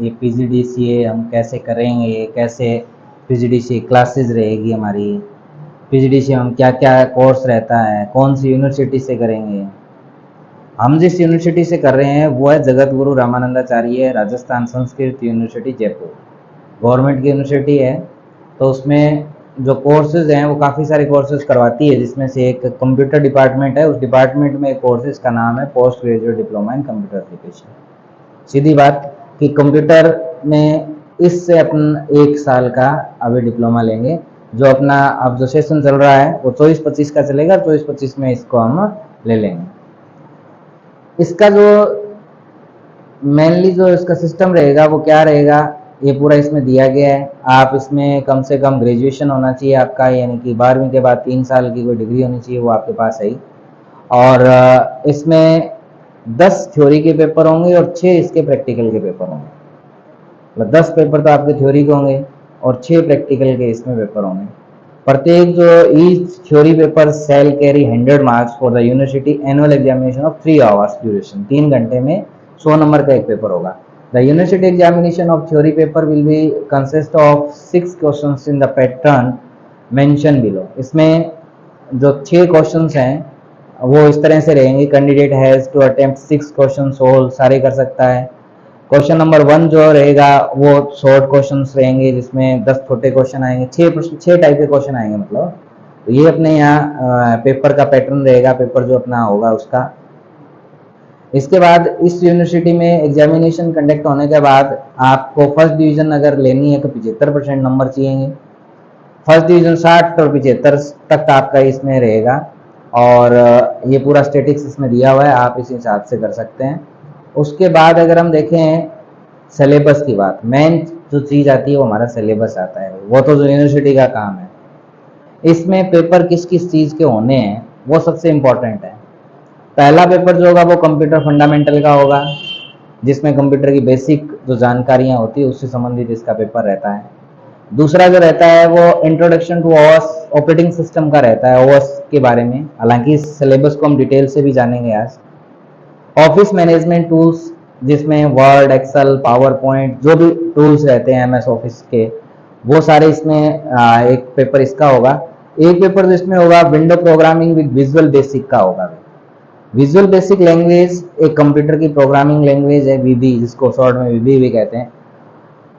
ये पीजीडीसीए हम कैसे करेंगे, कैसे पीजीडीसीए क्लासेस रहेगी हमारी, पीजीडीसीए हम क्या क्या कोर्स रहता है, कौन सी यूनिवर्सिटी से करेंगे। हम जिस यूनिवर्सिटी से कर रहे हैं वो है जगत गुरु रामानंदाचार्य राजस्थान संस्कृत यूनिवर्सिटी जयपुर, गवर्नमेंट की यूनिवर्सिटी है। तो उसमें जो कोर्सेज हैं वो काफ़ी सारे कोर्सेज करवाती है, जिसमें से एक कंप्यूटर डिपार्टमेंट है। उस डिपार्टमेंट में एक कोर्सेज का नाम है post graduate diploma in computer application. सीधी बात कि कंप्यूटर में इससे अपन 1 साल का अभी डिप्लोमा लेंगे। जो अपना अब जो सेशन चल रहा है वो 24-25 का चलेगा, 24-25 में इसको हम ले लेंगे। इसका जो मेनली जो इसका सिस्टम रहेगा वो क्या रहेगा, ये पूरा इसमें दिया गया है। आप इसमें कम से कम ग्रेजुएशन होना चाहिए आपका, यानी कि 12वीं के बाद 3 साल की कोई डिग्री होनी चाहिए, वो आपके पास है। और इसमें 10 थ्योरी के पेपर होंगे और 6 इसके प्रैक्टिकल के पेपर होंगे। मतलब 10 पेपर तो आपके थ्योरी के होंगे और 6 प्रैक्टिकल के इसमें पेपर होंगे। प्रत्येक जो each theory paper shall carry 100 marks for the university annual examination of 3 hours duration. 3 घंटे में 100 नंबर का एक पेपर होगा। The university examination of theory paper will be consist of 6 questions in the pattern mention below. इसमें जो 6 questions हैं वो इस तरह से रहेंगे। Candidate has to attempt 6 question solve, सारे कर सकता है। क्वेश्चन नंबर 1 जो रहेगा वो शॉर्ट क्वेश्चंस रहेंगे, जिसमें 10 छोटे क्वेश्चन आएंगे, 6 टाइप के क्वेश्चन आएंगे। मतलब तो ये अपने यहाँ पेपर का पैटर्न रहेगा, पेपर जो अपना होगा उसका। इसके बाद इस यूनिवर्सिटी में एग्जामिनेशन कंडक्ट होने के बाद आपको फर्स्ट डिवीजन अगर लेनी है तो 75% नंबर चाहिए। फर्स्ट डिवीजन 60 और 75 तक आपका इसमें रहेगा। और ये पूरा स्टेटिक्स इसमें दिया हुआ है, आप इस हिसाब से कर सकते हैं। उसके बाद अगर हम देखें सिलेबस की बात, मेन जो चीज़ आती है वो हमारा सिलेबस आता है, वो तो जो यूनिवर्सिटी का काम है। इसमें पेपर किस किस चीज़ के होने हैं वो सबसे इम्पोर्टेंट है। पहला पेपर जो होगा वो कंप्यूटर फंडामेंटल का होगा, जिसमें कंप्यूटर की बेसिक जो जानकारियाँ होती है उससे संबंधित इसका पेपर रहता है। दूसरा जो रहता है वो introduction to OS operating system का रहता है, ओएस के बारे में। हालांकि इस सिलेबस को हम डिटेल से भी जानेंगे आज। ऑफिस मैनेजमेंट टूल्स, जिसमें वर्ड, एक्सेल, पावर पॉइंट, जो भी टूल्स रहते हैं एमएस ऑफिस के, वो सारे इसमें एक पेपर इसका होगा। एक पेपर जिसमें होगा window programming with visual basic का होगा। विजुअल बेसिक लैंग्वेज एक कंप्यूटर की प्रोग्रामिंग लैंग्वेज है, वीबी, जिसको शॉर्ट में वीबी भी कहते हैं।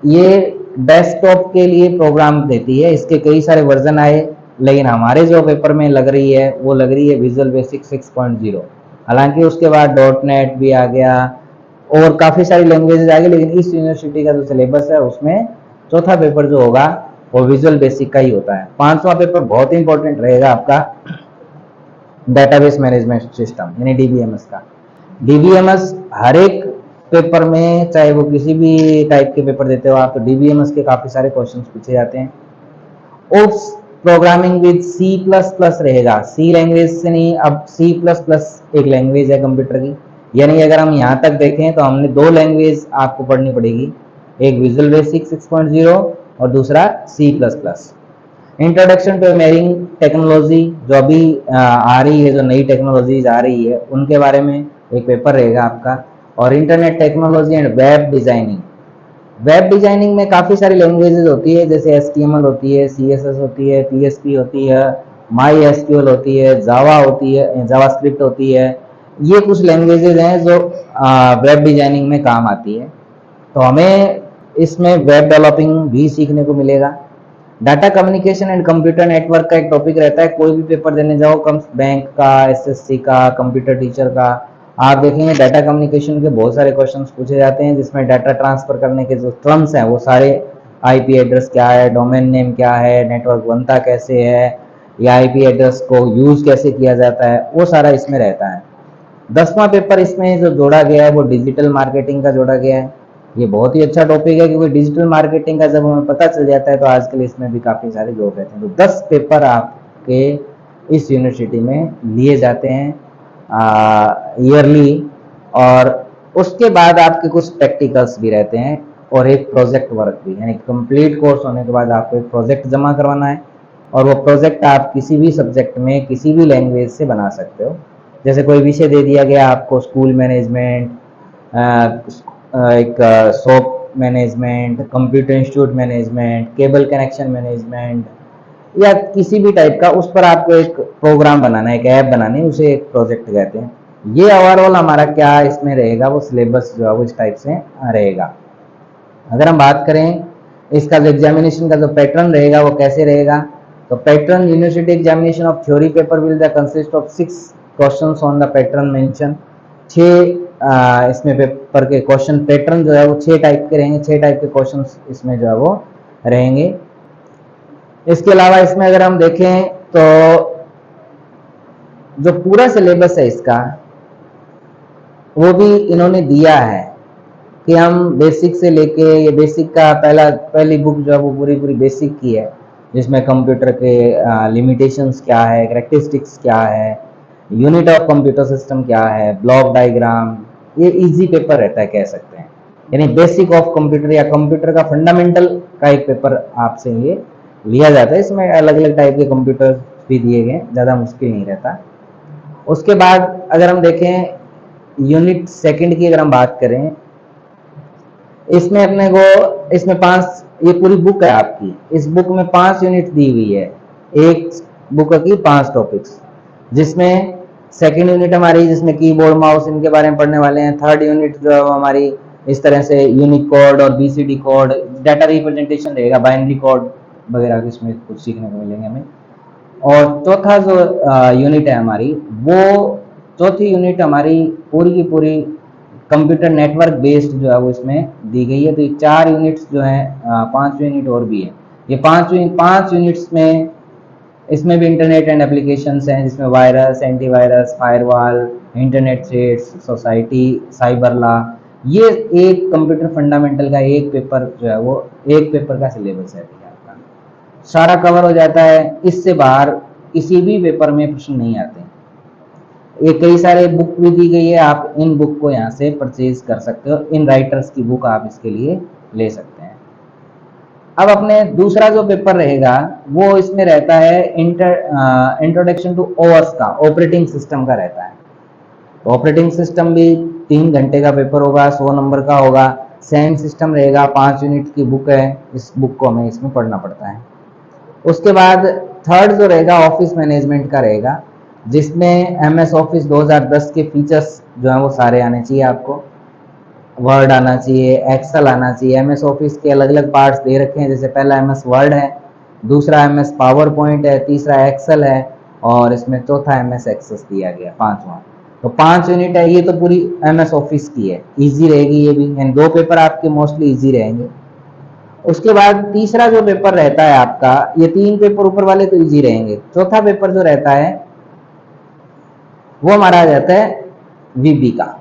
ये डेस्कटॉप के लिए प्रोग्राम देती है। इसके कई सारे वर्जन आए, लेकिन हमारे जो पेपर में लग रही है वो लग रही है विजुअल बेसिक 6.0। हालांकि उसके बाद डॉट नेट भी आ गया और काफ़ी सारी लैंग्वेजेज आ गई, लेकिन इस यूनिवर्सिटी का जो सिलेबस है उसमें चौथा पेपर जो होगा वो विजुअल बेसिक का ही होता है। 5वां पेपर बहुत इंपॉर्टेंट रहेगा आपका, डेटाबेस मैनेजमेंट सिस्टम यानी डीबीएमएस का। डीबीएमएस हर एक पेपर में, चाहे वो किसी भी टाइप के पेपर देते हो आप, तो डीबीएमएस के काफ़ी सारे क्वेश्चंस पूछे जाते हैं। OOPS programming with C plus plus रहेगा, सी लैंग्वेज से नहीं, अब सी प्लस प्लस एक लैंग्वेज है कंप्यूटर की। यानी अगर हम यहाँ तक देखें तो हमने 2 लैंग्वेज आपको पढ़नी पड़ेगी, एक विजुअल बेसिक 6.0 और दूसरा C plus plus. Introduction to emerging technology, जो अभी आ रही है, जो नई टेक्नोलॉजीज आ रही है उनके बारे में एक पेपर रहेगा आपका। और internet technology and web designing. Web designing में काफ़ी सारी लैंग्वेजेस होती है, जैसे HTML होती है, CSS होती है, PHP होती है, MySQL होती है, जावा होती है, जावास्क्रिप्ट होती है। ये कुछ लैंग्वेजेस हैं जो वेब डिजाइनिंग में काम आती है। तो हमें इसमें वेब डेवलपिंग भी सीखने को मिलेगा। Data communication and computer network का एक टॉपिक रहता है। कोई भी पेपर देने जाओ, कम बैंक का, SSC का, कंप्यूटर टीचर का, आप देखेंगे डाटा कम्युनिकेशन के बहुत सारे क्वेश्चंस पूछे जाते हैं, जिसमें डाटा ट्रांसफर करने के जो टर्म्स हैं वो सारे, IP एड्रेस क्या है, डोमेन नेम क्या है, नेटवर्क बनता कैसे है, या IP एड्रेस को यूज कैसे किया जाता है, वो सारा इसमें रहता है। 10वां पेपर इसमें जो जोड़ा गया है वो डिजिटल मार्केटिंग का जोड़ा गया है। ये बहुत ही अच्छा टॉपिक है, क्योंकि डिजिटल मार्केटिंग का जब हमें पता चल जाता है तो आजकल इसमें भी काफ़ी सारे जॉब रहते हैं। तो 10 पेपर आपके इस यूनिवर्सिटी में लिए जाते हैं ईयरली। और उसके बाद आपके कुछ प्रैक्टिकल्स भी रहते हैं और एक प्रोजेक्ट वर्क भी, यानी कंप्लीट कोर्स होने के बाद आपको एक प्रोजेक्ट जमा करवाना है। और वो प्रोजेक्ट आप किसी भी सब्जेक्ट में किसी भी लैंग्वेज से बना सकते हो। जैसे कोई विषय दे दिया गया आपको, स्कूल मैनेजमेंट, एक shop management, computer institute management, cable connection management या किसी भी टाइप का, उस पर आपको एक प्रोग्राम बनाना है, एक ऐप बनानी है, उसे एक प्रोजेक्ट कहते हैं। ये ओवरऑल हमारा क्या इसमें रहेगा, वो सिलेबस जो है वो इस टाइप से रहेगा। अगर हम बात करें इसका जो एग्जामिनेशन का जो पैटर्न रहेगा वो कैसे रहेगा, तो pattern university examination of theory paper will the consist of 6 questions on the pattern mention. 6 इसमें पेपर के क्वेश्चन पैटर्न जो है वो 6 टाइप के रहेंगे, 6 टाइप के क्वेश्चंस इसमें जो है वो रहेंगे। इसके अलावा इसमें अगर हम देखें तो जो पूरा सिलेबस है इसका वो भी इन्होंने दिया है कि हम बेसिक से लेके, ये बेसिक का पहली बुक जो है वो पूरी बेसिक की है, जिसमें कंप्यूटर के लिमिटेशंस क्या है, कैरेक्टरिस्टिक्स क्या है, यूनिट ऑफ कंप्यूटर सिस्टम क्या है, ब्लॉक डायग्राम। ये इजी पेपर रहता है कह सकते हैं, यानी बेसिक ऑफ कंप्यूटर या कंप्यूटर का फंडामेंटल का एक पेपर आपसे ये लिया जाता है। इसमें अलग अलग टाइप के कंप्यूटर भी दिए गए, ज़्यादा मुश्किल नहीं रहता। उसके बाद अगर हम देखें यूनिट सेकंड की, अगर हम बात करें, इसमें अपने को इसमें 5, ये पूरी बुक है आपकी, इस बुक में 5 यूनिट दी हुई है, एक बुक की 5 टॉपिक्स, जिसमें सेकंड यूनिट हमारी जिसमें कीबोर्ड माउस इनके बारे में पढ़ने वाले हैं। थर्ड यूनिट जो है हमारी इस तरह से यूनिकोड और बीसीडी कोड, डाटा रिप्रेजेंटेशन रहेगा, बाइनरी कोड वगैरह इसमें कुछ सीखने को मिलेंगे हमें। और चौथा जो यूनिट है हमारी, वो चौथी यूनिट हमारी पूरी की पूरी कंप्यूटर नेटवर्क बेस्ड जो है वो इसमें दी गई है। तो ये 4 यूनिट्स जो हैं, 5 यूनिट और भी है। ये 5 यूनिट्स में इसमें भी इंटरनेट एंड एप्लीकेशंस हैं, जिसमें virus, antivirus, firewall, internet threats, society, cyber law. ये एक कंप्यूटर फंडामेंटल का एक पेपर जो है वो एक पेपर का सिलेबस है आपका, सारा कवर हो जाता है। इससे बाहर किसी भी पेपर में प्रश्न नहीं आते। ये कई सारे बुक भी दी गई है, आप इन बुक को यहाँ से परचेज कर सकते हो, इन राइटर्स की बुक आप इसके लिए ले सकते हैं। अब अपने दूसरा जो पेपर रहेगा वो इसमें रहता है इंट्रोडक्शन टू ओएस का, ऑपरेटिंग सिस्टम का रहता है। तो ऑपरेटिंग सिस्टम भी 3 घंटे का पेपर होगा, 100 नंबर का होगा। सैन सिस्टम रहेगा, 5 यूनिट की बुक है, इस बुक को हमें इसमें पढ़ना पड़ता है। उसके बाद थर्ड जो रहेगा ऑफिस मैनेजमेंट का रहेगा, जिसमें एमएस ऑफिस 2010 के फीचर्स जो हैं वो सारे आने चाहिए आपको। वर्ड आना चाहिए, एक्सेल आना चाहिए। एमएस ऑफिस के अलग अलग पार्ट्स दे रखे हैं, जैसे पहला एमएस वर्ड है, दूसरा एमएस पावर पॉइंट है, तीसरा एक्सेल है और इसमें चौथा एमएस एक्सेस दिया गया, 5वां। तो 5 यूनिट है, ये तो पूरी एमएस ऑफिस की है, इजी रहेगी ये भी, यानी 2 पेपर आपके मोस्टली इजी रहेंगे। उसके बाद तीसरा जो पेपर रहता है आपका, ये 3 पेपर ऊपर वाले तो इजी रहेंगे। चौथा पेपर जो रहता है वो हमारा आ जाता है वीबी का।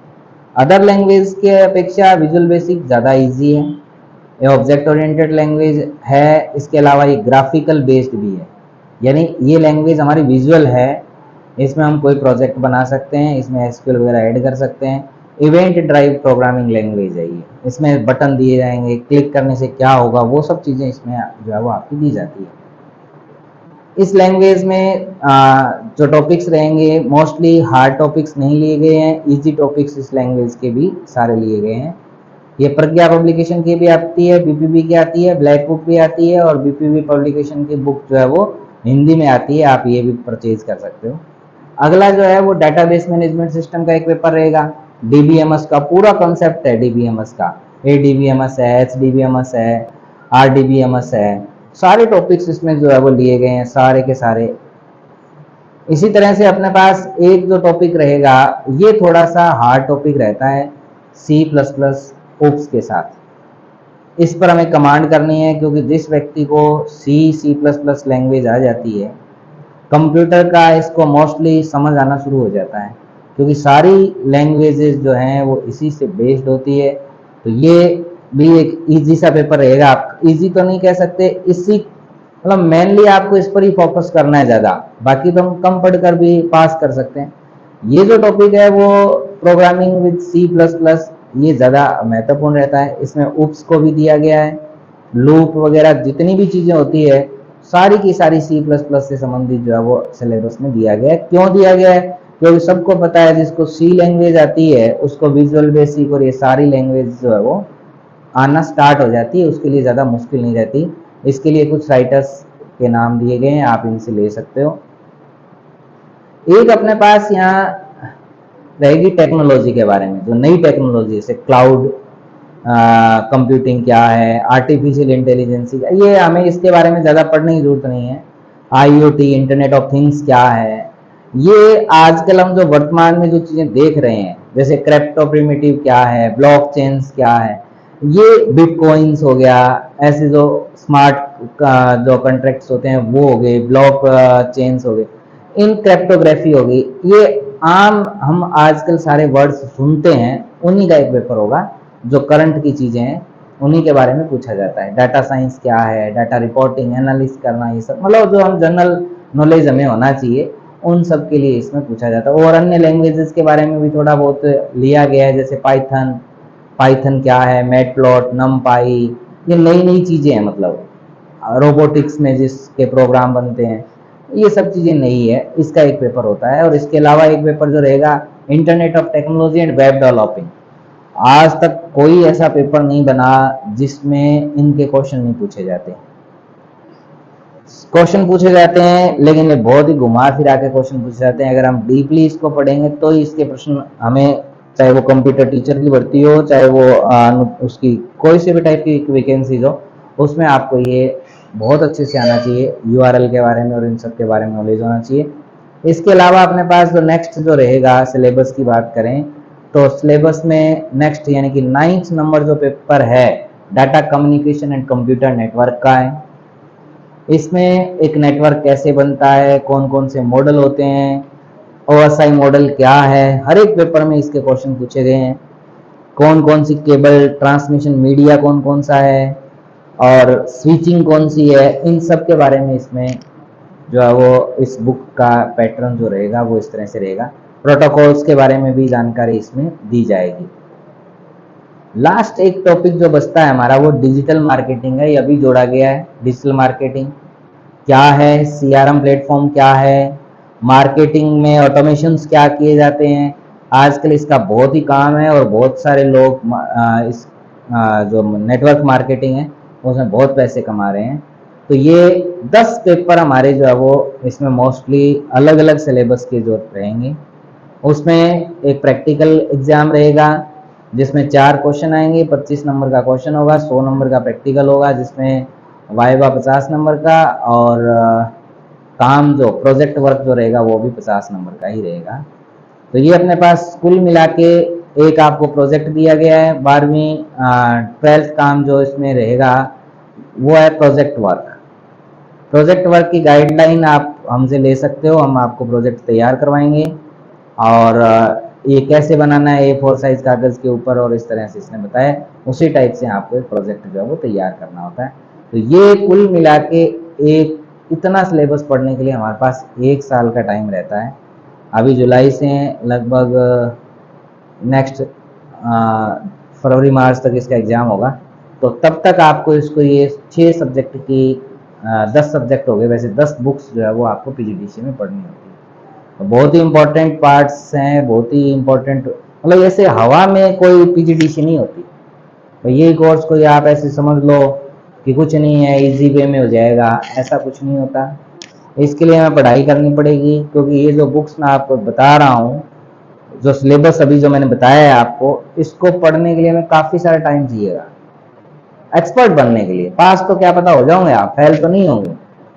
अदर लैंग्वेज के अपेक्षा विजुअल बेसिक ज़्यादा इजी है, ये ऑब्जेक्ट ओरिएंटेड लैंग्वेज है। इसके अलावा ये ग्राफिकल बेस्ड भी है, यानी ये लैंग्वेज हमारी विजुअल है, इसमें हम कोई प्रोजेक्ट बना सकते हैं, इसमें एसक्यूएल वगैरह ऐड कर सकते हैं। इवेंट ड्राइव प्रोग्रामिंग लैंग्वेज है ये, इसमें बटन दिए जाएंगे, क्लिक करने से क्या होगा वो सब चीज़ें इसमें जो है वो आपकी दी जाती है। इस लैंग्वेज में जो टॉपिक्स रहेंगे मोस्टली हार्ड टॉपिक्स नहीं लिए गए हैं, इजी टॉपिक्स इस लैंग्वेज के भी सारे लिए गए हैं। ये प्रज्ञा पब्लिकेशन की भी आती है, बीपीबी की आती है, ब्लैक बुक भी आती है और बीपीबी पब्लिकेशन की बुक जो है वो हिंदी में आती है, आप ये भी परचेज कर सकते हो। अगला जो है वो डाटाबेस मैनेजमेंट सिस्टम का एक पेपर रहेगा, डीबीएमएस का पूरा कॉन्सेप्ट है, डीबीएमएस का, एडीबीएमएस है, एचडीबीएमएस है, आरडीबीएमएस है, सारे टॉपिक्स इसमें जो है वो लिए गए हैं, सारे के सारे। इसी तरह से अपने पास एक जो टॉपिक रहेगा, ये थोड़ा सा हार्ड टॉपिक रहता है, C++ ओप्स के साथ। इस पर हमें कमांड करनी है, क्योंकि जिस व्यक्ति को C++ लैंग्वेज आ जाती है, कंप्यूटर का इसको मोस्टली समझ आना शुरू हो जाता है, क्योंकि सारी लैंग्वेजेस जो हैं वो इसी से बेस्ड होती है। तो ये भी एक इजी सा पेपर रहेगा। आप इजी तो नहीं कह सकते, इसी मतलब मेनली आपको इस पर ही फोकस करना है ज़्यादा, बाकी तो हम कम पढ़कर भी पास कर सकते हैं। ये जो टॉपिक है वो प्रोग्रामिंग विद C++, ये ज़्यादा महत्वपूर्ण रहता है। इसमें उप्स को भी दिया गया है, लूप वगैरह जितनी भी चीज़ें होती है सारी की सारी C++ से संबंधित जो है वो सिलेबस में दिया गया है। क्यों दिया गया है? क्योंकि सबको पता है जिसको C लैंग्वेज आती है उसको विजुअल बेसिक और ये सारी लैंग्वेज जो है वो आना स्टार्ट हो जाती है, उसके लिए ज़्यादा मुश्किल नहीं रहती। इसके लिए कुछ राइटर्स के नाम दिए गए हैं, आप इनसे ले सकते हो। एक अपने पास यहाँ रहेगी टेक्नोलॉजी के बारे में, जो नई टेक्नोलॉजी जैसे क्लाउड कंप्यूटिंग क्या है, आर्टिफिशियल इंटेलिजेंस, ये हमें इसके बारे में ज़्यादा पढ़ने की जरूरत नहीं है। IoT, इंटरनेट ऑफ थिंग्स क्या है, ये आजकल हम जो वर्तमान में जो चीज़ें देख रहे हैं, जैसे क्रिप्टो प्रिमिटिव क्या है, ब्लॉक चेन्स क्या है, ये बिटकॉइंस हो गया, ऐसे जो स्मार्ट जो कॉन्ट्रैक्ट्स होते हैं वो हो गए, ब्लॉक चेन्स हो गए, इन क्रिप्टोग्राफी हो गई, ये आम हम आजकल सारे वर्ड्स सुनते हैं, उन्हीं का एक पेपर होगा। जो करंट की चीज़ें हैं उन्हीं के बारे में पूछा जाता है। डाटा साइंस क्या है, डाटा रिपोर्टिंग, एनालिसिस करना, ये सब मतलब जो हम जनरल नॉलेज हमें होना चाहिए उन सब के लिए इसमें पूछा जाता है। और अन्य लैंग्वेजेस के बारे में भी थोड़ा बहुत लिया गया है, जैसे पाइथन, पाइथन क्या है, मैटप्लॉट, नमपाई, ये नई नई चीज़ें हैं। मतलब रोबोटिक्स में जिसके प्रोग्राम बनते हैं, ये सब चीज़ें नहीं है, इसका एक पेपर होता है। और इसके अलावा एक पेपर जो रहेगा internet of technology and web developing. आज तक कोई ऐसा पेपर नहीं बना जिसमें इनके क्वेश्चन नहीं पूछे जाते। क्वेश्चन पूछे जाते हैं, लेकिन ये बहुत ही घुमा फिरा के क्वेश्चन पूछे जाते हैं। अगर हम डीपली इसको पढ़ेंगे तो इसके प्रश्न हमें, चाहे वो कंप्यूटर टीचर की भर्ती हो, चाहे वो उसकी कोई से भी टाइप की वैकेंसीज हो, उसमें आपको ये बहुत अच्छे से आना चाहिए। URL के बारे में और इन सब के बारे में नॉलेज होना चाहिए। इसके अलावा अपने पास जो नेक्स्ट जो रहेगा, सिलेबस की बात करें तो सिलेबस में नेक्स्ट यानी कि 9th नंबर जो पेपर है, data communication and computer network का है। इसमें एक नेटवर्क कैसे बनता है, कौन कौन से मॉडल होते हैं, OSI मॉडल क्या है, हर एक पेपर में इसके क्वेश्चन पूछे गए हैं। कौन कौन सी केबल ट्रांसमिशन मीडिया कौन कौन सा है और स्विचिंग कौन सी है, इन सब के बारे में इसमें जो है वो इस बुक का पैटर्न जो रहेगा वो इस तरह से रहेगा। प्रोटोकॉल्स के बारे में भी जानकारी इसमें दी जाएगी। लास्ट एक टॉपिक जो बचता है हमारा वो डिजिटल मार्केटिंग है। ये अभी जोड़ा गया है। डिजिटल मार्केटिंग क्या है, CRM प्लेटफॉर्म क्या है, मार्केटिंग में ऑटोमेशंस क्या किए जाते हैं, आजकल इसका बहुत ही काम है और बहुत सारे लोग इस जो नेटवर्क मार्केटिंग है उसमें बहुत पैसे कमा रहे हैं। तो ये 10 पेपर हमारे जो है वो इसमें मोस्टली अलग अलग सिलेबस के जो रहेंगे। उसमें एक प्रैक्टिकल एग्जाम रहेगा जिसमें 4 क्वेश्चन आएंगे, 25 नंबर का क्वेश्चन होगा, 100 नंबर का प्रैक्टिकल होगा, जिसमें वाइवा 50 नंबर का और काम जो प्रोजेक्ट वर्क जो रहेगा वो भी 50 नंबर का ही रहेगा। तो ये अपने पास कुल मिला के एक आपको प्रोजेक्ट दिया गया है। 12वीं 12th काम जो इसमें रहेगा वो है प्रोजेक्ट वर्क। प्रोजेक्ट वर्क की गाइडलाइन आप हमसे ले सकते हो, हम आपको प्रोजेक्ट तैयार करवाएंगे। और ये कैसे बनाना है A4 साइज कागज के ऊपर, और इस तरह से इसने बताया उसी टाइप से आपको एक प्रोजेक्ट जो है वो तैयार करना होता है। तो ये कुल मिला के एक इतना सिलेबस पढ़ने के लिए हमारे पास 1 साल का टाइम रहता है। अभी जुलाई से लगभग नेक्स्ट फरवरी मार्च तक इसका एग्ज़ाम होगा। तो तब तक आपको इसको ये 6 सब्जेक्ट की 10 सब्जेक्ट हो गए, वैसे 10 बुक्स जो है वो आपको PGDCA में पढ़नी होती है। तो बहुत ही इंपॉर्टेंट पार्ट्स हैं, बहुत ही इंपॉर्टेंट, मतलब ऐसे हवा में कोई PGDCA नहीं होती। तो ये कोर्स कोई आप ऐसे समझ लो कि कुछ नहीं है, इजी वे में हो जाएगा, ऐसा कुछ नहीं होता। इसके लिए हमें पढ़ाई करनी पड़ेगी, क्योंकि ये जो बुक्स मैं आपको बता रहा हूँ, जो सिलेबस अभी जो मैंने बताया है आपको, इसको पढ़ने के लिए हमें काफ़ी सारा टाइम चाहिएगा। एक्सपर्ट बनने के लिए पास तो क्या पता हो जाओगे आप, फेल तो नहीं होंगे,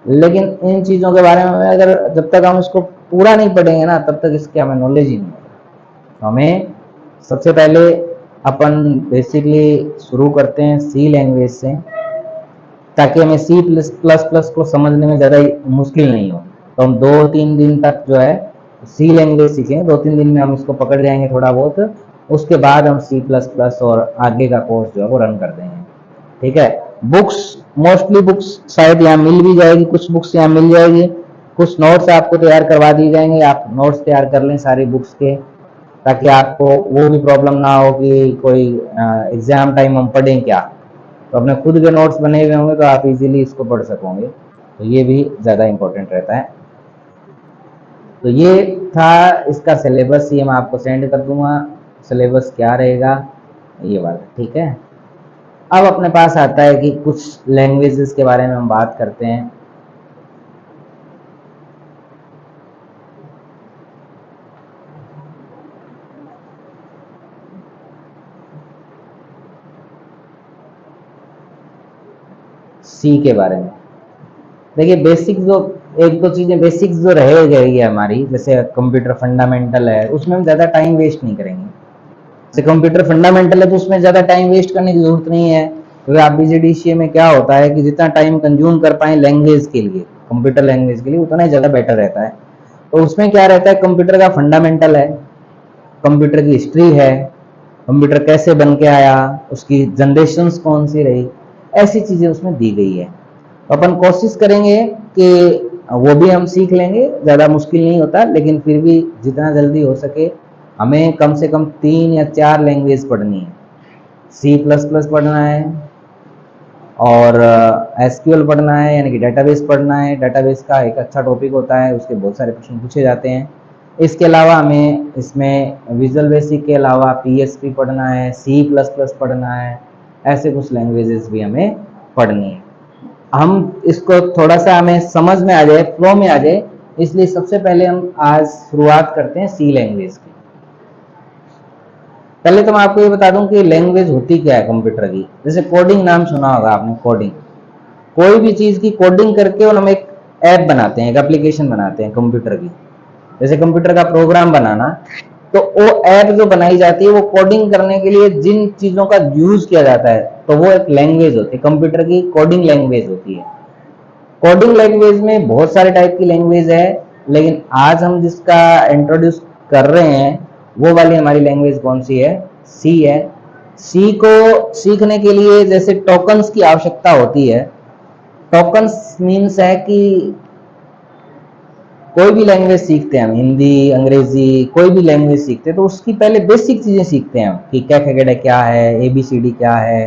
लेकिन इन चीज़ों के बारे में अगर जब तक हम इसको पूरा नहीं पढ़ेंगे ना, तब तक इसकी हमें नॉलेज ही नहीं होगी। तो हमें सबसे पहले अपन बेसिकली शुरू करते हैं C लैंग्वेज से, ताकि हमें C++ को समझने में ज़्यादा मुश्किल नहीं हो। तो हम 2-3 दिन तक जो है C लैंग्वेज सीखें, 2-3 दिन में हम इसको पकड़ जाएंगे थोड़ा बहुत। उसके बाद हम C++ और आगे का कोर्स जो है वो रन कर देंगे। ठीक है। बुक्स, मोस्टली बुक्स शायद यहाँ मिल भी जाएगी, कुछ बुक्स यहाँ मिल जाएगी, कुछ नोट्स आपको तैयार करवा दिए जाएंगे। आप नोट्स तैयार कर लें सारी बुक्स के, ताकि आपको वो भी प्रॉब्लम ना हो कि कोई एग्जाम टाइम हम पढ़ें क्या। तो अपने खुद के नोट्स बने हुए होंगे तो आप इजीली इसको पढ़ सकोगे। तो ये भी ज़्यादा इम्पोर्टेंट रहता है। तो ये था इसका सिलेबस, ये मैं आपको सेंड कर दूंगा। सिलेबस क्या रहेगा ये वाला, ठीक है। अब अपने पास आता है कि कुछ लैंग्वेजेस के बारे में हम बात करते हैं। सी के बारे में देखिए, बेसिक जो एक दो चीजें बेसिक्स जो रह गई है हमारी, जैसे कंप्यूटर फंडामेंटल है, उसमें हम ज्यादा टाइम वेस्ट नहीं करेंगे। जैसे कंप्यूटर फंडामेंटल है तो उसमें ज्यादा टाइम वेस्ट करने की जरूरत नहीं है, क्योंकि आप बीजीडीसीए में क्या होता है कि जितना टाइम कंज्यूम कर पाए लैंग्वेज के लिए, कंप्यूटर लैंग्वेज के लिए, उतना ही ज्यादा बेटर रहता है। तो उसमें क्या रहता है, कंप्यूटर का फंडामेंटल है, कंप्यूटर की हिस्ट्री है, कंप्यूटर कैसे बन के आया, उसकी जनरेशंस कौन सी रही, ऐसी चीजें उसमें दी गई है। तो अपन कोशिश करेंगे कि वो भी हम सीख लेंगे, ज़्यादा मुश्किल नहीं होता, लेकिन फिर भी जितना जल्दी हो सके हमें कम से कम 3 या 4 लैंग्वेज पढ़नी है। C++ पढ़ना है, और SQL पढ़ना है, यानी कि डेटाबेस पढ़ना है। डेटाबेस का एक अच्छा टॉपिक होता है, उसके बहुत सारे प्रश्न पूछे जाते हैं। इसके अलावा हमें इसमें विजुअल बेसिक के अलावा PHP पढ़ना है, C++ पढ़ना है, ऐसे कुछ लैंग्वेजेस भी हमें पढ़नी है। हम इसको थोड़ा सा हमें समझ में आ जाए, फ्लो में आ जाए, इसलिए सबसे पहले हम आज शुरुआत करते हैं सी लैंग्वेज की। पहले तो मैं आपको ये बता दूं कि लैंग्वेज होती क्या है कंप्यूटर की। जैसे कोडिंग नाम सुना होगा आपने, कोडिंग, कोई भी चीज की कोडिंग करके और हम एक ऐप बनाते हैं, एक एप्लीकेशन बनाते हैं कंप्यूटर की। जैसे कंप्यूटर का प्रोग्राम बनाना, तो वो ऐप जो बनाई जाती है वो कोडिंग करने के लिए जिन चीजों का यूज किया जाता है, तो वो एक लैंग्वेज होती है, कंप्यूटर की कोडिंग लैंग्वेज होती है। कोडिंग लैंग्वेज में बहुत सारे टाइप की लैंग्वेज है, लेकिन आज हम जिसका इंट्रोड्यूस कर रहे हैं वो वाली हमारी लैंग्वेज कौन सी है, सी है। सी को सीखने के लिए जैसे टोकन्स की आवश्यकता होती है। टोकन्स मीन्स है कि कोई भी लैंग्वेज सीखते हैं हम, हिंदी, अंग्रेजी, कोई भी लैंग्वेज सीखते हैं तो उसकी पहले बेसिक चीजें सीखते हैं हम, कि कैफे क्या है, ABCD क्या है,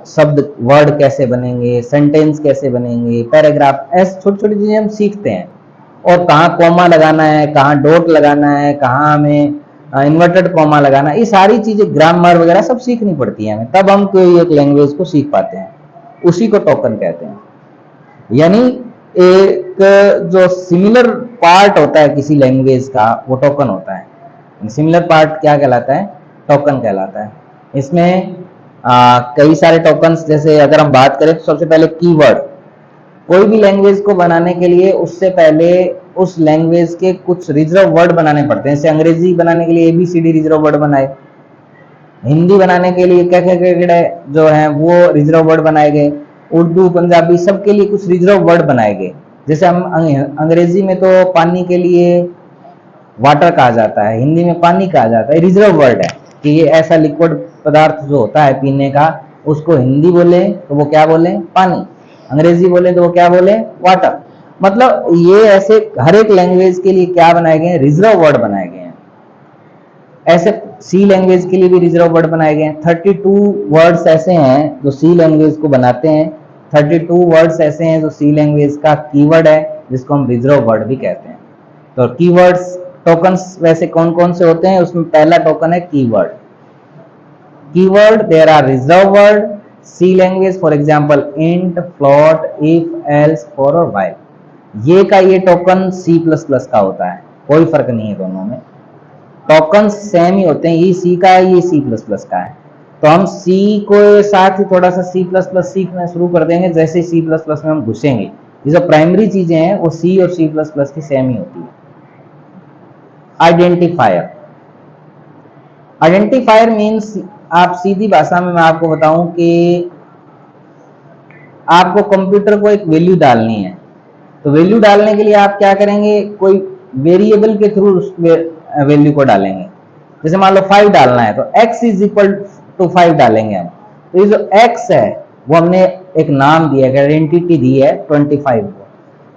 शब्द वर्ड कैसे बनेंगे, सेंटेंस कैसे बनेंगे, पैराग्राफ, ऐसे छोटी छोटी चीजें हम सीखते हैं। और कहाँ कॉमा लगाना है, कहाँ डॉट लगाना है, कहाँ हमें इन्वर्टेड कॉमा लगाना है, ये सारी चीजें, ग्रामर वगैरह सब सीखनी पड़ती है हमें, तब हम कोई एक लैंग्वेज को सीख पाते हैं। उसी को टोकन कहते हैं। यानी एक जो सिमिलर पार्ट होता है किसी लैंग्वेज का, वो टोकन होता है। सिमिलर पार्ट क्या कहलाता है, टोकन कहलाता है। इसमें कई सारे टोकन्स, जैसे अगर हम बात करें तो सबसे पहले कीवर्ड। कोई भी लैंग्वेज को बनाने के लिए उससे पहले उस लैंग्वेज के कुछ रिजर्व वर्ड बनाने पड़ते हैं। जैसे अंग्रेजी बनाने के लिए ABCD रिजर्व वर्ड बनाए, हिंदी बनाने के लिए क्या क्या जो है वो रिजर्व वर्ड बनाए गए, उर्दू, पंजाबी, सबके लिए कुछ रिजर्व वर्ड बनाए गए। जैसे हम अंग्रेजी में तो पानी के लिए वाटर कहा जाता है, हिंदी में पानी कहा जाता है, रिजर्व वर्ड है कि ये ऐसा लिक्विड पदार्थ जो होता है पीने का, उसको हिंदी बोले तो वो क्या बोले, पानी, अंग्रेजी बोले तो वो क्या बोले, वाटर। मतलब ये ऐसे हर एक लैंग्वेज के लिए क्या बनाए गए हैं, रिजर्व वर्ड बनाए गए हैं। ऐसे सी लैंग्वेज के लिए भी रिजर्व वर्ड बनाए गए हैं। 32 वर्ड्स ऐसे हैं जो सी लैंग्वेज को बनाते हैं। 32 वर्ड्स ऐसे हैं जो सी लैंग्वेज का कीवर्ड है, जिसको हम रिजर्व वर्ड भी कहते हैं। तो कीवर्ड्स, टोकन्स वैसे कौन कौन से होते हैं, उसमें पहला टोकन है keyword. Keyword, there are reserve word, C language, for example int, float, if, else, for और व्हाइल। ये का ये टोकन C++ का होता है, कोई फर्क नहीं है दोनों में, टोकन सेम ही होते हैं। ये सी का है, ये C++ का है। तो हम सी को साथ ही थोड़ा सा C++ सीखना शुरू कर देंगे जैसे C++ में हम घुसेंगे। ये जो प्राइमरी चीजें हैं वो सी और C++ की सेम ही होती है। आइडेंटिफायर, आइडेंटिफायर मीन्स, आप सीधी भाषा में मैं आपको बताऊं कि आपको कंप्यूटर को एक वैल्यू डालनी है। तो वैल्यू डालने के लिए आप क्या करेंगे, कोई वेरिएबल के थ्रू उस वैल्यू को डालेंगे। जैसे मान लो 5 डालना है तो x इज इक्वल टू 5 डालेंगे हम। तो ये जो x है वो हमने एक नाम दिया है, आइडेंटिटी दी है 25 को।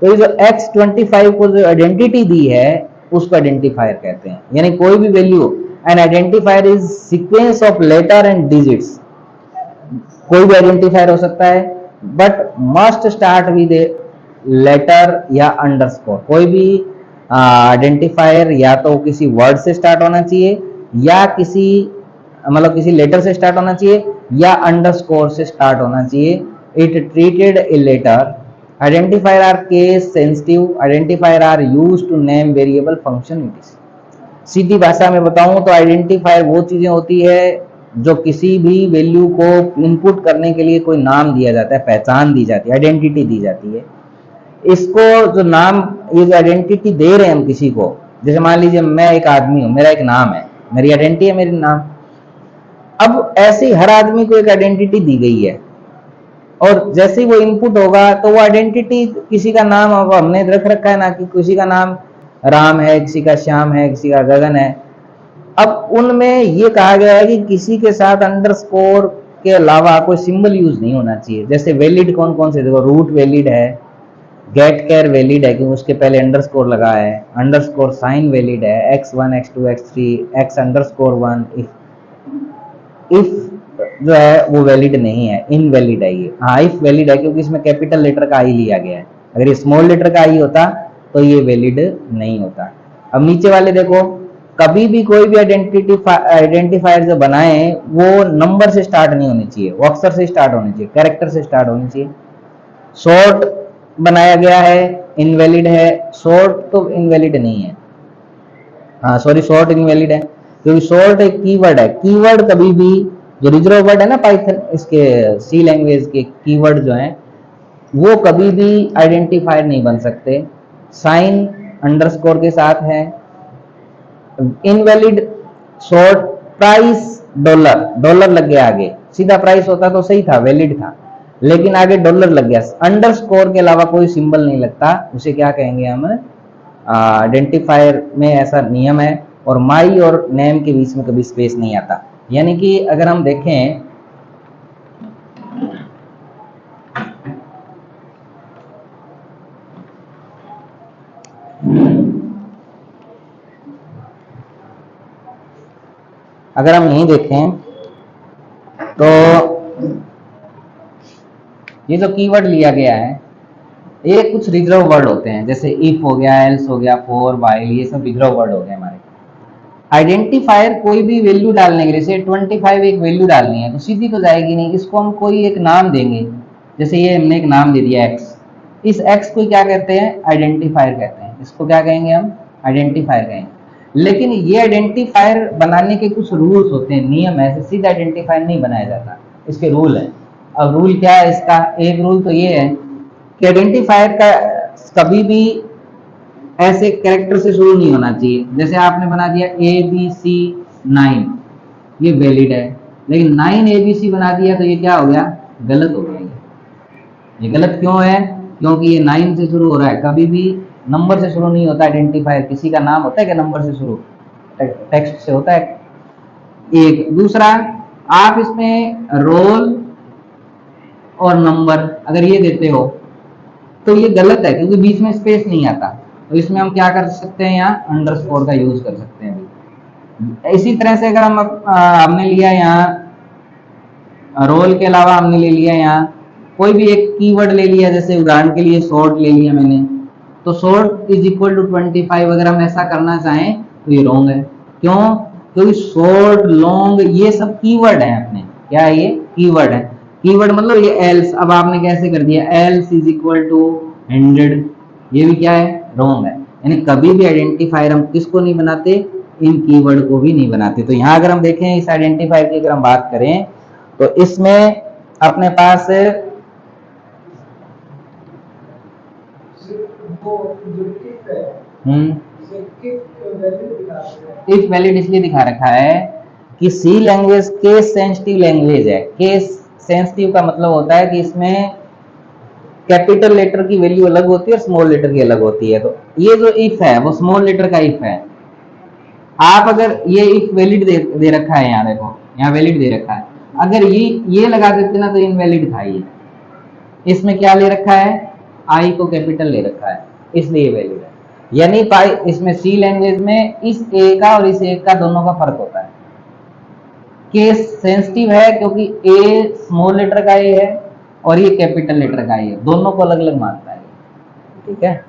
तो ये जो x 25 को जो आइडेंटिटी दी है उसको आइडेंटिफायर कहते हैं। यानी कोई भी value, an identifier is sequence of letter and digits. कोई भी आइडेंटिफायर हो सकता है, but must start with letter या अंडरस्कोर। कोई भी आइडेंटिफायर या तो किसी वर्ड से स्टार्ट होना चाहिए या किसी मतलब किसी लेटर से स्टार्ट होना चाहिए या अंडरस्कोर से स्टार्ट होना चाहिए। It treated a letter, identifier are case sensitive, identifier are used to name variable function it. सीधी भाषा में बताऊं तो आइडेंटिफायर वो चीजें होती है जो किसी भी वैल्यू को इनपुट करने के लिए कोई नाम दिया जाता है, पहचान दी जाती है, आइडेंटिटी दी जाती है। इसको जो नाम, ये जो आइडेंटिटी दे रहे हैं हम किसी को, जैसे मान लीजिए मैं एक आदमी हूं, मेरा एक नाम है, मेरी आइडेंटिटी है मेरी नाम। अब ऐसे ही हर आदमी को एक आइडेंटिटी दी गई है और जैसे ही वो इनपुट होगा तो वो आइडेंटिटी किसी का नाम होगा, हमने रख रखा है ना कि किसी का नाम राम है, किसी का श्याम है, किसी का गगन है। अब उनमें ये कहा गया है कि किसी के साथ अंडरस्कोर के अलावा कोई सिंबल यूज नहीं होना चाहिए। जैसे वैलिड कौन कौन से, देखो रूट वैलिड है, गेट केयर वैलिड है क्योंकि उसके पहले अंडरस्कोर लगा है, अंडरस्कोर साइन वैलिड है, x1 x2 x3 x underscore 1। If जो है वो वैलिड नहीं है, इनवैलिड है ये। हाँ इफ वैलिड है क्योंकि इसमें कैपिटल लेटर का आई लिया गया है, अगर ये स्मॉल लेटर का आई होता तो ये वैलिड नहीं होता। अब नीचे वाले देखो, कभी भी कोई भी आइडेंटिफायर जो बनाए वो नंबर से स्टार्ट नहीं होनी चाहिए, वो अक्षर से स्टार्ट होनी चाहिए, कैरेक्टर से स्टार्ट होनी चाहिए। शॉर्ट बनाया गया है, इनवैलिड है, शॉर्ट तो इनवैलिड नहीं है, हाँ सॉरी शॉर्ट इनवैलिड है क्योंकि शॉर्ट एक कीवर्ड है। कीवर्ड कभी भी, जो रिजर्व वर्ड है ना पाइथन इसके सी लैंग्वेज के कीवर्ड जो हैं वो कभी भी आइडेंटिफायर नहीं बन सकते, साइन अंडरस्कोर के साथ है। Invalid short, price dollar, dollar लग गया आगे, सीधा प्राइस होता तो सही था, वैलिड था, लेकिन आगे डॉलर लग गया, अंडरस्कोर के अलावा कोई सिंबल नहीं लगता, उसे क्या कहेंगे हम, आइडेंटिफायर में ऐसा नियम है। और माई और नेम के बीच में कभी स्पेस नहीं आता। यानी कि अगर हम देखें अगर हम यहीं देखें तो ये जो कीवर्ड लिया गया है ये कुछ रिजर्व वर्ड होते हैं, जैसे इफ हो गया, एल्स हो गया, फॉर, व्हाइल, ये सब रिजर्व वर्ड हो गए हमारे। आइडेंटिफायर कोई भी वैल्यू डालने के लिए, जैसे 25 एक वैल्यू डालनी है तो सीधी तो जाएगी नहीं, इसको हम कोई एक नाम देंगे। जैसे ये हमने एक नाम दे दिया x, इस x को क्या कहते हैं, आइडेंटिफायर कहते हैं। इसको क्या कहेंगे हम, आइडेंटिफायर कहेंगे। लेकिन ये आइडेंटिफायर बनाने के कुछ रूल्स होते हैं, नियम है, ऐसे सीधा आइडेंटिफायर नहीं बनाया जाता, इसके रूल है। अब रूल क्या है इसका, एक रूल तो ये है कि आइडेंटिफायर का कभी भी ऐसे कैरेक्टर से शुरू नहीं होना चाहिए। जैसे आपने बना दिया ABC 9, ये वैलिड है, लेकिन 9 ABC बना दिया तो ये क्या हो गया, गलत हो गया। ये गलत क्यों है, क्योंकि ये 9 से शुरू हो रहा है, कभी भी नंबर से शुरू नहीं होता आइडेंटिफायर। किसी का नाम होता है क्या नंबर से शुरू, टेक्स्ट से होता है। एक दूसरा, आप इसमें रोल और नंबर अगर ये देते हो तो ये गलत है क्योंकि बीच में स्पेस नहीं आता। तो इसमें हम क्या कर सकते हैं, यहाँ अंडरस्कोर का यूज कर सकते हैं। इसी तरह से अगर हम हमने लिया यहाँ रोल के अलावा हमने ले लिया यहाँ कोई भी एक कीवर्ड ले लिया, जैसे उदाहरण के लिए शॉर्ट ले लिया मैंने, तो शॉर्ट इज इक्वल टू 25 अगर हम ऐसा करना चाहें तो ये रॉन्ग है। क्यों, क्योंकि शॉर्ट, लॉन्ग ये सब कीवर्ड है अपने, क्या है ये, कीवर्ड है। कीवर्ड मतलब ये एल्स, अब आपने कैसे कर दिया, एल्स इज इक्वल टू 100, ये भी क्या है, रॉन्ग है। यानी कभी भी आइडेंटिफायर हम किसको नहीं बनाते, इन कीवर्ड को भी नहीं बनाते। तो यहाँ अगर हम देखें इस आइडेंटिफायर की अगर हम बात करें तो इसमें अपने पास इफ वैलिड इसलिए दिखा रखा है कि सी लैंग्वेज केस सेंसिटिव लैंग्वेज है। केस सेंसिटिव का मतलब होता है कि इसमें कैपिटल लेटर की वैल्यू अलग होती है और स्मॉल लेटर की अलग होती है। तो ये जो इफ है वो स्मॉल लेटर का इफ है। आप अगर ये इफ वैलिड दे रखा है, यहाँ देखो यहाँ वैलिड दे रखा है, अगर ये लगा देते ना तो इनवैलिड था। ये इसमें क्या ले रखा है, आई को कैपिटल ले रखा है, इसलिए वैलिड है। यानी इसमें सी लैंग्वेज में इस ए का और इस ए का दोनों का फर्क होता है। केस सेंसिटिव है क्योंकि ए स्मॉल लेटर का ए है और ये कैपिटल लेटर का ए है, दोनों को अलग अलग मानता है। ठीक है,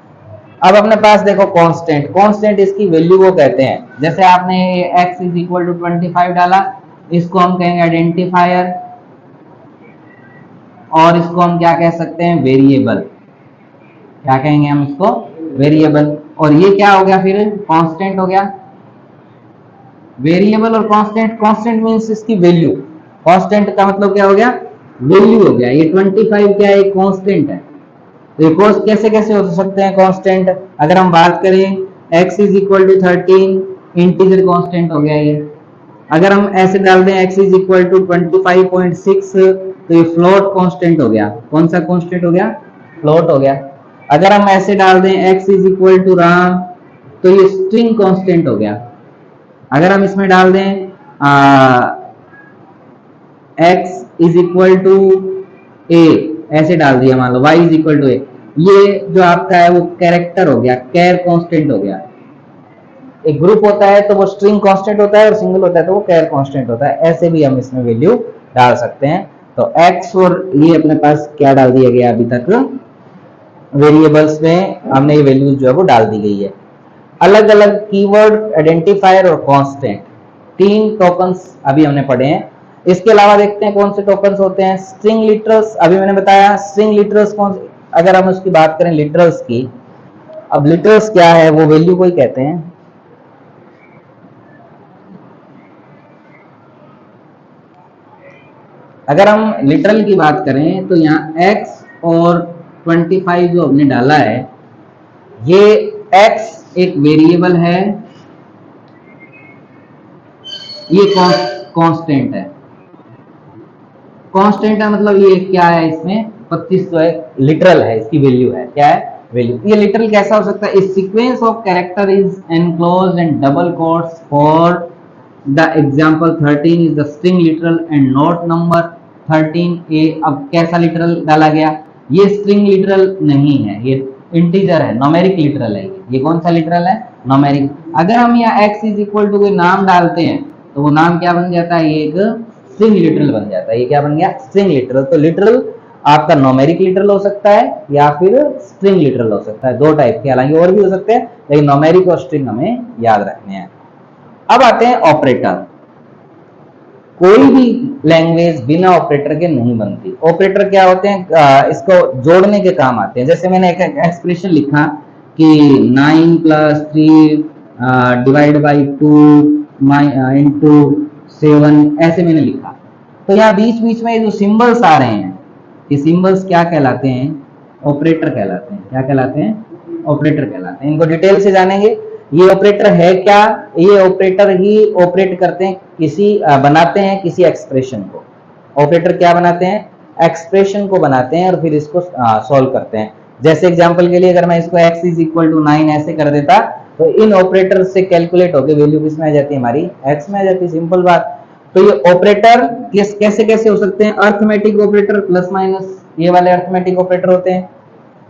अब अपने पास देखो कांस्टेंट, कांस्टेंट इसकी वैल्यू को कहते हैं। जैसे आपने x इज इक्वल टू 25 डाला इसको हम कहेंगे आइडेंटिफायर, और इसको हम क्या कह सकते हैं, वेरिएबल। क्या कहेंगे हम इसको, वेरिएबल। और ये क्या हो गया फिर, कांस्टेंट हो गया। वेरिएबल और कांस्टेंट, कांस्टेंट मींस इसकी वैल्यू, कांस्टेंट का मतलब क्या हो गया, वैल्यू हो गया। ये 25 क्या है, कांस्टेंट है। तो ये कैसे कैसे हो सकते हैं कांस्टेंट, अगर हम बात करें x is equal to 13, integer constant हो गया ये। अगर हम ऐसे डाल दें x इज इक्वल टू 25.6, तो ये फ्लोट कांस्टेंट हो गया। कौन सा कांस्टेंट हो गया, फ्लोट हो गया। अगर हम ऐसे डाल दें x is equal to Ram, तो ये स्ट्रिंग कांस्टेंट हो गया। अगर हम इसमें डाल दें x is equal to a, ऐसे डाल दिया, मान लो y is equal to a, ये जो आपका है वो कैरेक्टर हो गया, कैर कांस्टेंट हो गया। एक ग्रुप होता है तो वो स्ट्रिंग कांस्टेंट होता है, और सिंगल होता है तो वो कैर कांस्टेंट होता है। ऐसे भी हम इसमें वैल्यू डाल सकते हैं। तो x और ये अपने पास क्या डाल दिया गया अभी तक, वेरिएबल्स में हमने ये वैल्यूज जो है वो डाल दी गई है। अलग अलग कीवर्ड, आइडेंटिफायर और कांस्टेंट, 3 टोकन्स अभी हमने पढ़े हैं। इसके अलावा देखते हैं कौन से टोकन्स होते हैं। स्ट्रिंग लिटरल्स, अभी मैंने बताया स्ट्रिंग लिटरल्स कौन, अगर हम उसकी बात करें लिटरल्स की, अब लिटरल्स क्या है, वो वैल्यू को ही कहते हैं। अगर हम लिटरल की बात करें तो यहाँ x और 25 जो हमने डाला है, ये x एक वेरिएबल है, ये कांस्टेंट है। कांस्टेंट है मतलब ये क्या है, इसमें 25 जो है लिटरल है, इसकी वैल्यू है, क्या है, वैल्यू। ये लिटरल कैसा हो सकता है, इस sequence of character is enclosed in double quotes for the example 13 is the string literal and note number 13a। अब कैसा लिटरल डाला गया, ये स्ट्रिंग लिटरल नहीं है, ये इंटीजर है, नोमेरिक लिटरल है। ये कौन सा लिटरल है, नोमेरिक। अगर हम यहाँ x इज इक्वल टू कोई नाम डालते हैं तो वो नाम क्या बन जाता है, ये एक स्ट्रिंग लिटरल बन जाता है। ये क्या बन गया, स्ट्रिंग लिटरल। तो लिटरल आपका नोमेरिक लिटरल हो सकता है या फिर स्ट्रिंग लिटरल हो सकता है, दो टाइप के, हालांकि और भी हो सकते हैं, लेकिन नोमेरिक और स्ट्रिंग हमें याद रखने हैं। अब आते हैं ऑपरेटर। कोई भी लैंग्वेज बिना ऑपरेटर के नहीं बनती। ऑपरेटर क्या होते हैं, इसको जोड़ने के काम आते हैं। जैसे मैंने एक एक्सप्रेशन लिखा कि 9 + 3 डिवाइड बाई 2 इंटू 7, ऐसे मैंने लिखा। तो यहाँ बीच बीच में जो सिंबल्स आ रहे हैं, ये सिंबल्स क्या कहलाते हैं, ऑपरेटर कहलाते हैं। क्या कहलाते हैं, ऑपरेटर कहलाते हैं। इनको डिटेल से जानेंगे। ये ऑपरेटर है क्या, ये ऑपरेटर ही ऑपरेट करते हैं किसी बनाते हैं किसी एक्सप्रेशन को। ऑपरेटर क्या बनाते हैं, एक्सप्रेशन को बनाते हैं और फिर इसको सॉल्व करते हैं। जैसे एग्जांपल के लिए अगर मैं इसको x इज इक्वल टू 9 ऐसे कर देता, तो इन ऑपरेटर से कैलकुलेट होकर वैल्यू किसमें आ जाती है, हमारी x में आ जाती है। सिंपल बात। तो ये ऑपरेटर कैसे कैसे हो सकते हैं, अर्थमेटिक ऑपरेटर, प्लस माइनस, ये वाले अर्थमेटिक ऑपरेटर होते हैं।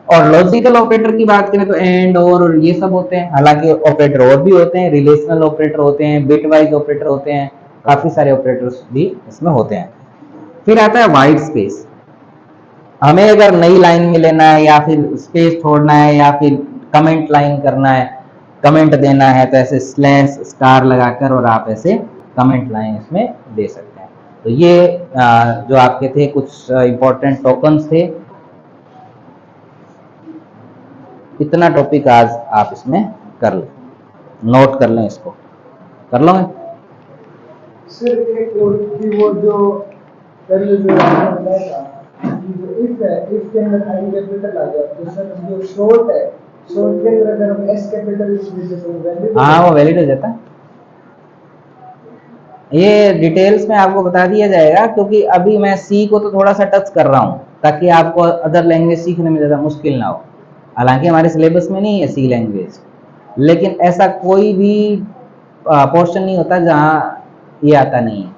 और लॉजिकल ऑपरेटर की बात करें तो एंड और ये सब होते हैं। हालांकि ऑपरेटर और भी होते हैं, रिलेशनल ऑपरेटर होते हैं, बिट वाइज ऑपरेटर होते हैं, काफी सारे ऑपरेटर्स भी इसमें होते हैं। फिर आता है वाइट स्पेस। हमें अगर नई लाइन में लेना है या फिर स्पेस छोड़ना है या फिर कमेंट लाइन करना है, कमेंट देना है, तो ऐसे स्लैश स्टार लगाकर और आप ऐसे कमेंट लाइन इसमें दे सकते हैं। तो ये जो आपके थे कुछ इंपॉर्टेंट टोकन्स थे। इतना टॉपिक आज आप इसमें कर लें, नोट कर लें, इसको कर लो। सिर्फ एक कीवर्ड जो पहले जो बताया इफ है, इफ के अंदर आई कैपिटल आ गया तो सर जो शॉर्ट है, शॉर्ट के अंदर अगर हम एस कैपिटल यूज करते तो वैलिड, हाँ वो वैलिड हो जाता है। ये डिटेल्स में आपको बता दिया जाएगा, क्योंकि अभी मैं सी को तो थोड़ा सा टच कर रहा हूँ ताकि आपको अदर लैंग्वेज सीखने में ज़्यादा मुश्किल ना हो। हालांकि हमारे सिलेबस में नहीं है सी लैंग्वेज, लेकिन ऐसा कोई भी पोर्शन नहीं होता जहाँ ये आता नहीं है।